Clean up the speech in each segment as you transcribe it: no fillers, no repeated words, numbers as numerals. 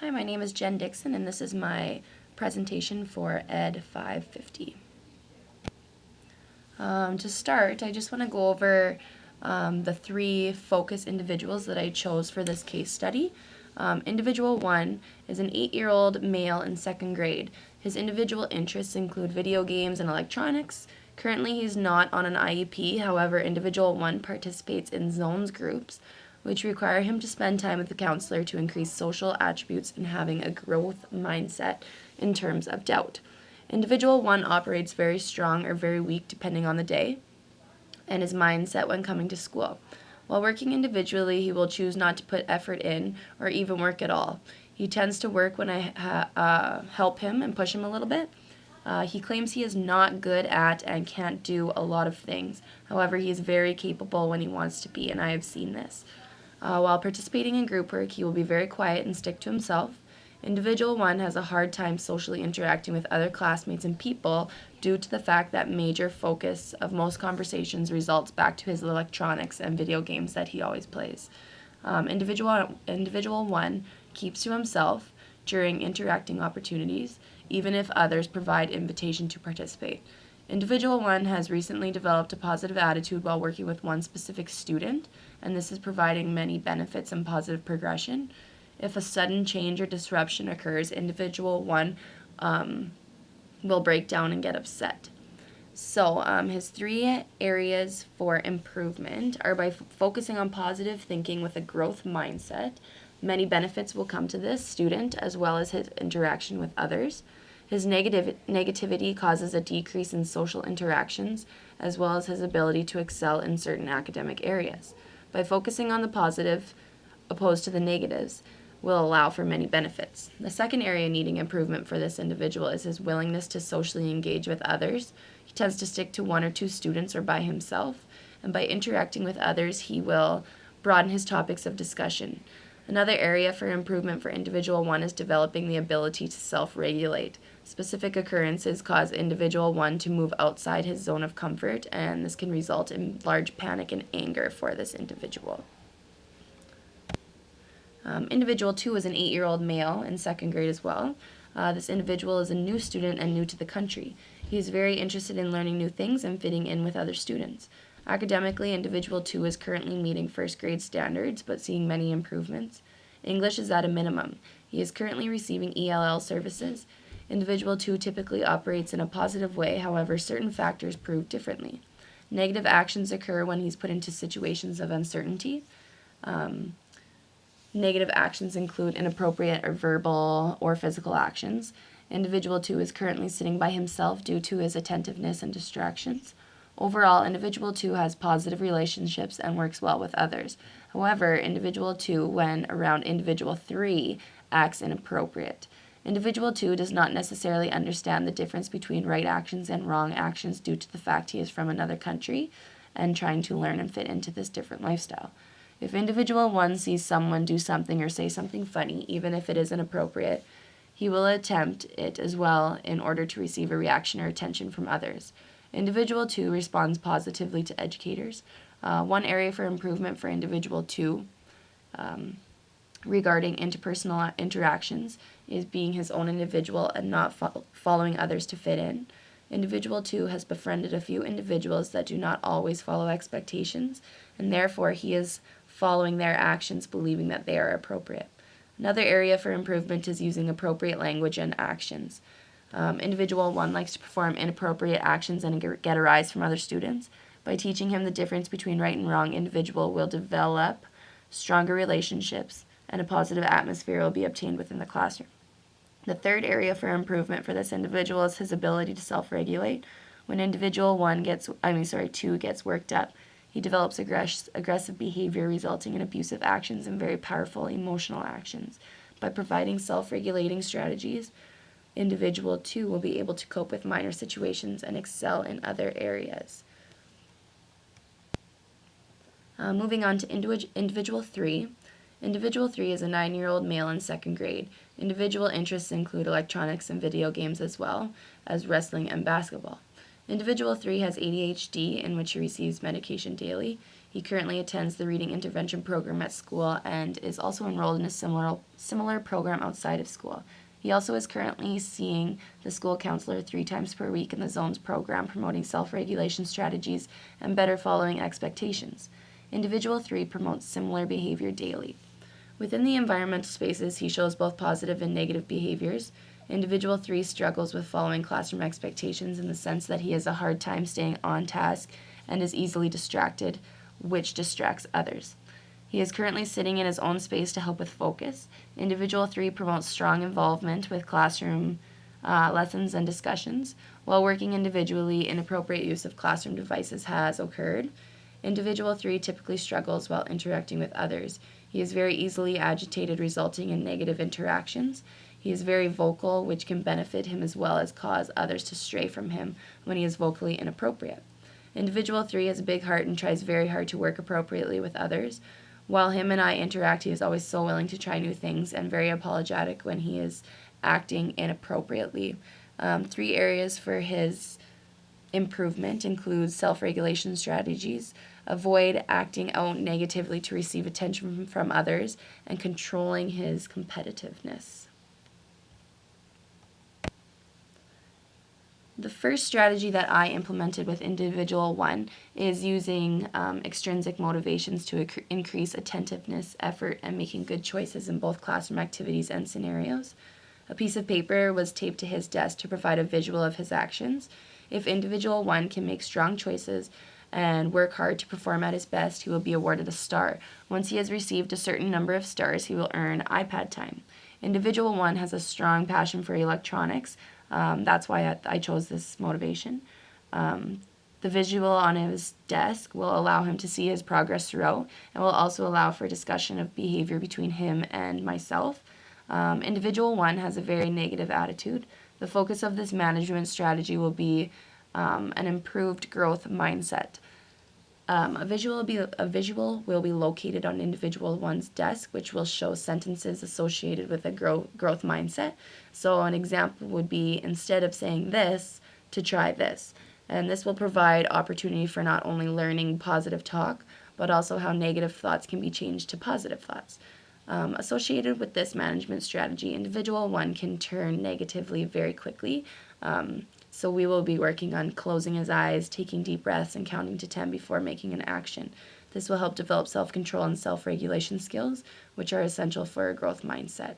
Hi, my name is Jen Dixon, and this is my presentation for Ed 550. To start, I just want to go over the three focus individuals that I chose for this case study. Individual 1 is an 8-year-old male in 2nd grade. His individual interests include video games and electronics. Currently, he's not on an IEP. However, Individual 1 participates in zones groups, which require him to spend time with the counselor to increase social attributes and having a growth mindset in terms of doubt. Individual 1 operates very strong or very weak depending on the day and his mindset when coming to school. While working individually, he will choose not to put effort in or even work at all. He tends to work when I help him and push him a little bit. He claims he is not good at and can't do a lot of things. However, he is very capable when he wants to be, and I have seen this. While participating in group work, he will be very quiet and stick to himself. Individual 1 has a hard time socially interacting with other classmates and people due to the fact that major focus of most conversations results back to his electronics and video games that he always plays. Individual 1 keeps to himself during interacting opportunities, even if others provide invitation to participate. Individual 1 has recently developed a positive attitude while working with one specific student, and this is providing many benefits and positive progression. If a sudden change or disruption occurs, Individual 1 will break down and get upset. So his three areas for improvement are by focusing on positive thinking with a growth mindset. Many benefits will come to this student as well as his interaction with others. His negativity causes a decrease in social interactions as well as his ability to excel in certain academic areas. By focusing on the positive opposed to the negatives will allow for many benefits. The second area needing improvement for this individual is his willingness to socially engage with others. He tends to stick to one or two students or by himself, and by interacting with others, he will broaden his topics of discussion. Another area for improvement for Individual 1 is developing the ability to self-regulate. Specific occurrences cause Individual 1 to move outside his zone of comfort, and this can result in large panic and anger for this individual. Individual 2 is an 8-year-old male in 2nd grade as well. This individual is a new student and new to the country. He is very interested in learning new things and fitting in with other students. Academically, Individual 2 is currently meeting 1st grade standards but seeing many improvements. English is at a minimum. He is currently receiving ELL services. Individual 2 typically operates in a positive way, however, certain factors prove differently. Negative actions occur when he's put into situations of uncertainty. Negative actions include inappropriate or verbal or physical actions. Individual 2 is currently sitting by himself due to his attentiveness and distractions. Overall, Individual 2 has positive relationships and works well with others. However, Individual 2, when around Individual 3, acts inappropriate. Individual 2 does not necessarily understand the difference between right actions and wrong actions due to the fact he is from another country and trying to learn and fit into this different lifestyle. If Individual 1 sees someone do something or say something funny, even if it is inappropriate, he will attempt it as well in order to receive a reaction or attention from others. Individual 2 responds positively to educators. One area for improvement for Individual 2 regarding interpersonal interactions is being his own individual and not following others to fit in. Individual 2 has befriended a few individuals that do not always follow expectations, and therefore he is following their actions believing that they are appropriate. Another area for improvement is using appropriate language and actions. Individual 1 likes to perform inappropriate actions and get a rise from other students. By teaching him the difference between right and wrong, individual will develop stronger relationships and a positive atmosphere will be obtained within the classroom. The third area for improvement for this individual is his ability to self-regulate. When Individual 2 gets worked up, he develops aggressive behavior resulting in abusive actions and very powerful emotional actions. By providing self-regulating strategies, Individual 2 will be able to cope with minor situations and excel in other areas. Moving on to Individual 3. Individual 3 is a 9-year-old male in 2nd grade. Individual interests include electronics and video games as well as wrestling and basketball. Individual 3 has ADHD in which he receives medication daily. He currently attends the reading intervention program at school and is also enrolled in a similar program outside of school. He also is currently seeing the school counselor 3 times per week in the Zones program, promoting self-regulation strategies and better following expectations. Individual 3 promotes similar behavior daily. Within the environmental spaces, he shows both positive and negative behaviors. Individual 3 struggles with following classroom expectations in the sense that he has a hard time staying on task and is easily distracted, which distracts others. He is currently sitting in his own space to help with focus. Individual 3 promotes strong involvement with classroom lessons and discussions. While working individually, inappropriate use of classroom devices has occurred. Individual 3 typically struggles while interacting with others. He is very easily agitated, resulting in negative interactions. He is very vocal, which can benefit him as well as cause others to stray from him when he is vocally inappropriate. Individual 3 has a big heart and tries very hard to work appropriately with others. While him and I interact, he is always so willing to try new things and very apologetic when he is acting inappropriately. 3 areas for his improvement include self-regulation strategies, avoid acting out negatively to receive attention from others, and controlling his competitiveness. The first strategy that I implemented with individual 1 is using extrinsic motivations to increase attentiveness, effort, and making good choices in both classroom activities and scenarios. A piece of paper was taped to his desk to provide a visual of his actions. If individual 1 can make strong choices and work hard to perform at his best, he will be awarded a star. Once he has received a certain number of stars, he will earn iPad time. Individual 1 has a strong passion for electronics. That's why I chose this motivation. The visual on his desk will allow him to see his progress throughout and will also allow for discussion of behavior between him and myself. Individual 1 has a very negative attitude. The focus of this management strategy will be an improved growth mindset. A visual will be located on individual 1's desk, which will show sentences associated with a growth mindset. So an example would be, instead of saying this, to try this. And this will provide opportunity for not only learning positive talk, but also how negative thoughts can be changed to positive thoughts. Associated with this management strategy, individual 1 can turn negatively very quickly. So we will be working on closing his eyes, taking deep breaths, and counting to 10 before making an action. This will help develop self-control and self-regulation skills, which are essential for a growth mindset.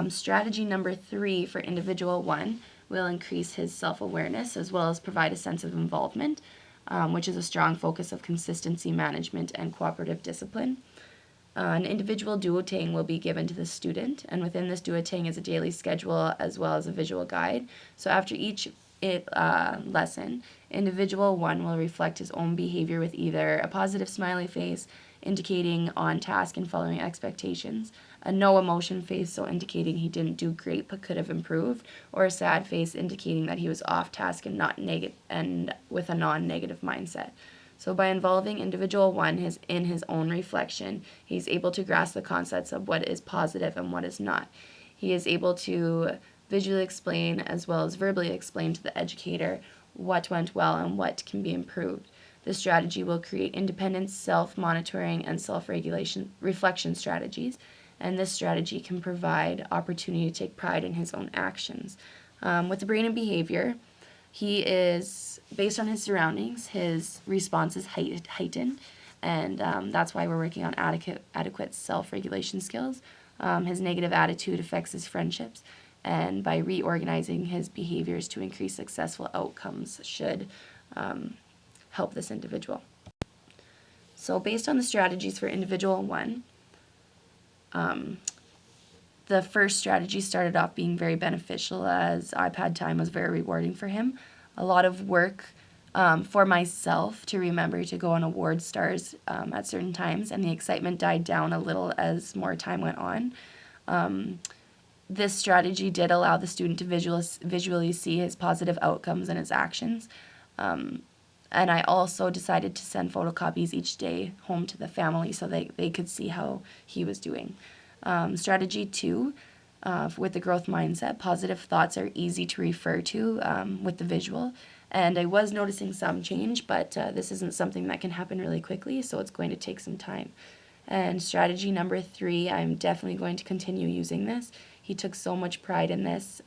Strategy number 3 for individual 1 will increase his self-awareness as well as provide a sense of involvement, which is a strong focus of consistency management and cooperative discipline. An individual duotang will be given to the student, and within this duotang is a daily schedule as well as a visual guide. So after each lesson, individual 1 will reflect his own behavior with either a positive smiley face, indicating on task and following expectations, a no emotion face, so indicating he didn't do great but could have improved, or a sad face, indicating that he was off task and not and with a non-negative mindset. So by involving individual 1 in his own reflection, he's able to grasp the concepts of what is positive and what is not. He is able to visually explain as well as verbally explain to the educator what went well and what can be improved. This strategy will create independent self-monitoring and reflection strategies, and this strategy can provide opportunity to take pride in his own actions. With the brain and behavior, he is, based on his surroundings, his response is heightened, and that's why we're working on adequate self-regulation skills. His negative attitude affects his friendships, and by reorganizing his behaviors to increase successful outcomes should help this individual. So based on the strategies for individual 1, the first strategy started off being very beneficial as iPad time was very rewarding for him. A lot of work for myself to remember to go on award stars at certain times, and the excitement died down a little as more time went on. This strategy did allow the student to visually see his positive outcomes and his actions. And I also decided to send photocopies each day home to the family so they could see how he was doing. Strategy 2, with the growth mindset, positive thoughts are easy to refer to with the visual, And I was noticing some change, but this isn't something that can happen really quickly, so it's going to take some time. And strategy number 3, I'm definitely going to continue using this. He took so much pride in this.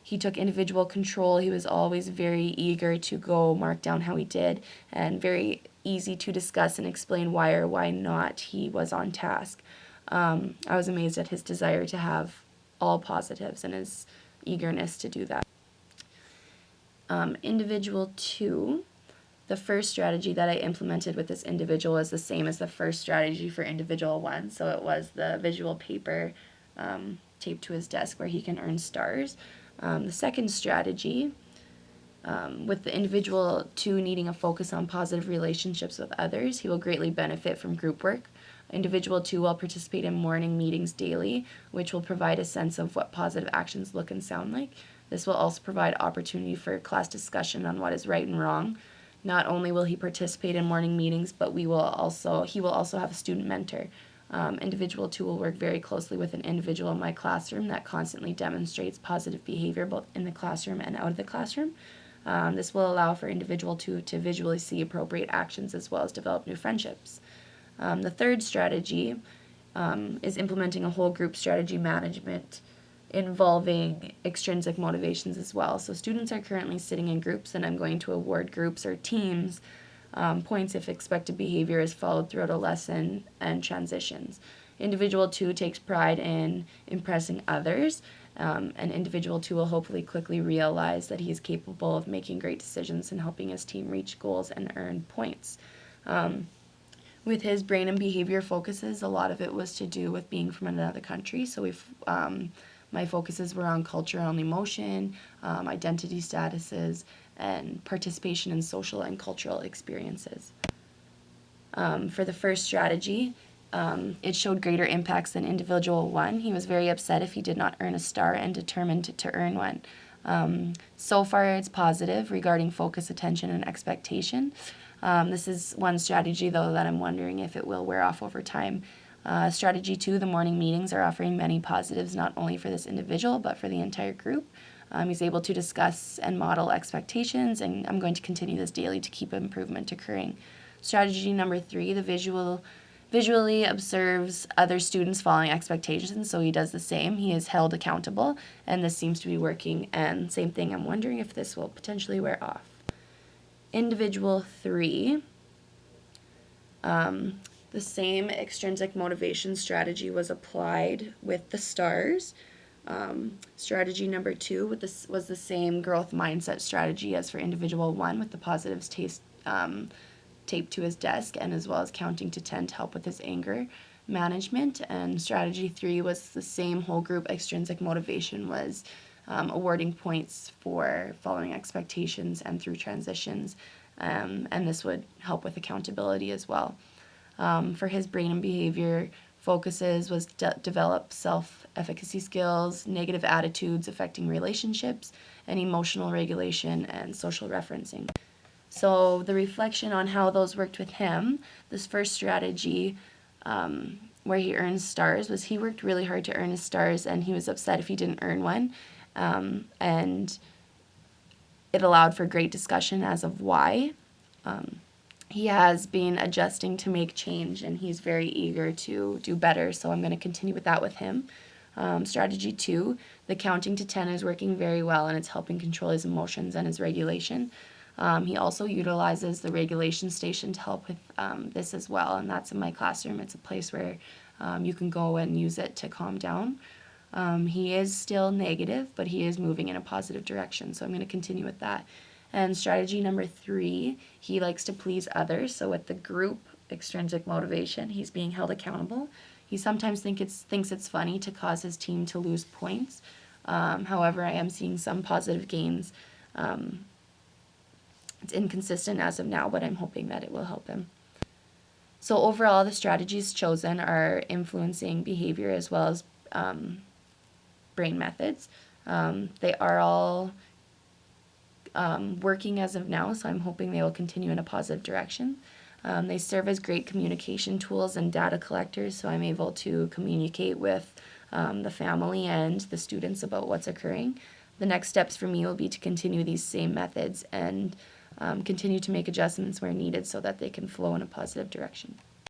He took individual control. He was always very eager to go mark down how he did, and very easy to discuss and explain why or why not he was on task. I was amazed at his desire to have all positives and his eagerness to do that. Individual 2, the first strategy that I implemented with this individual is the same as the first strategy for individual 1. So it was the visual paper taped to his desk where he can earn stars. The second strategy, with the individual 2 needing a focus on positive relationships with others, he will greatly benefit from group work. Individual 2 will participate in morning meetings daily, which will provide a sense of what positive actions look and sound like. This will also provide opportunity for class discussion on what is right and wrong. Not only will he participate in morning meetings, but he will also have a student mentor. Individual 2 will work very closely with an individual in my classroom that constantly demonstrates positive behavior both in the classroom and out of the classroom. This will allow for individual 2 to visually see appropriate actions as well as develop new friendships. The third strategy is implementing a whole group strategy management involving extrinsic motivations as well. So students are currently sitting in groups, and I'm going to award groups or teams points if expected behavior is followed throughout a lesson and transitions. Individual 2 takes pride in impressing others, and individual 2 will hopefully quickly realize that he is capable of making great decisions and helping his team reach goals and earn points. With his brain and behavior focuses, a lot of it was to do with being from another country. So my focuses were on culture and emotion, identity statuses, and participation in social and cultural experiences. For the first strategy, it showed greater impacts than individual 1. He was very upset if he did not earn a star and determined to earn one. So far, it's positive regarding focus, attention, and expectation. This is one strategy, though, that I'm wondering if it will wear off over time. Strategy 2, the morning meetings are offering many positives, not only for this individual, but for the entire group. He's able to discuss and model expectations, and I'm going to continue this daily to keep improvement occurring. Strategy number 3, the visually observes other students following expectations, so he does the same. He is held accountable, and this seems to be working. And same thing, I'm wondering if this will potentially wear off. Individual 3, the same extrinsic motivation strategy was applied with the stars. Strategy number 2 was the same growth mindset strategy as for individual 1, with the positives taped to his desk, and as well as counting to 10 to help with his anger management. And strategy 3 was the same whole group extrinsic motivation, was awarding points for following expectations and through transitions, and this would help with accountability as well. For his brain and behavior focuses was develop self-efficacy skills, negative attitudes affecting relationships, and emotional regulation and social referencing. So the reflection on how those worked with him, this first strategy where he earns stars, was he worked really hard to earn his stars, and he was upset if he didn't earn one. And it allowed for great discussion as of why. He has been adjusting to make change, and he's very eager to do better, so I'm going to continue with that with him. Strategy 2, the counting to 10 is working very well, and it's helping control his emotions and his regulation. He also utilizes the regulation station to help with this as well, and that's in my classroom. It's a place where you can go and use it to calm down. He is still negative, but he is moving in a positive direction, so I'm going to continue with that. And strategy number 3, he likes to please others. So with the group extrinsic motivation, he's being held accountable. He sometimes thinks it's funny to cause his team to lose points. However, I am seeing some positive gains. It's inconsistent as of now, but I'm hoping that it will help him. So overall, the strategies chosen are influencing behavior as well as brain methods. They are all working as of now, so I'm hoping they will continue in a positive direction. They serve as great communication tools and data collectors, so I'm able to communicate with the family and the students about what's occurring. the next steps for me will be to continue these same methods and continue to make adjustments where needed so that they can flow in a positive direction.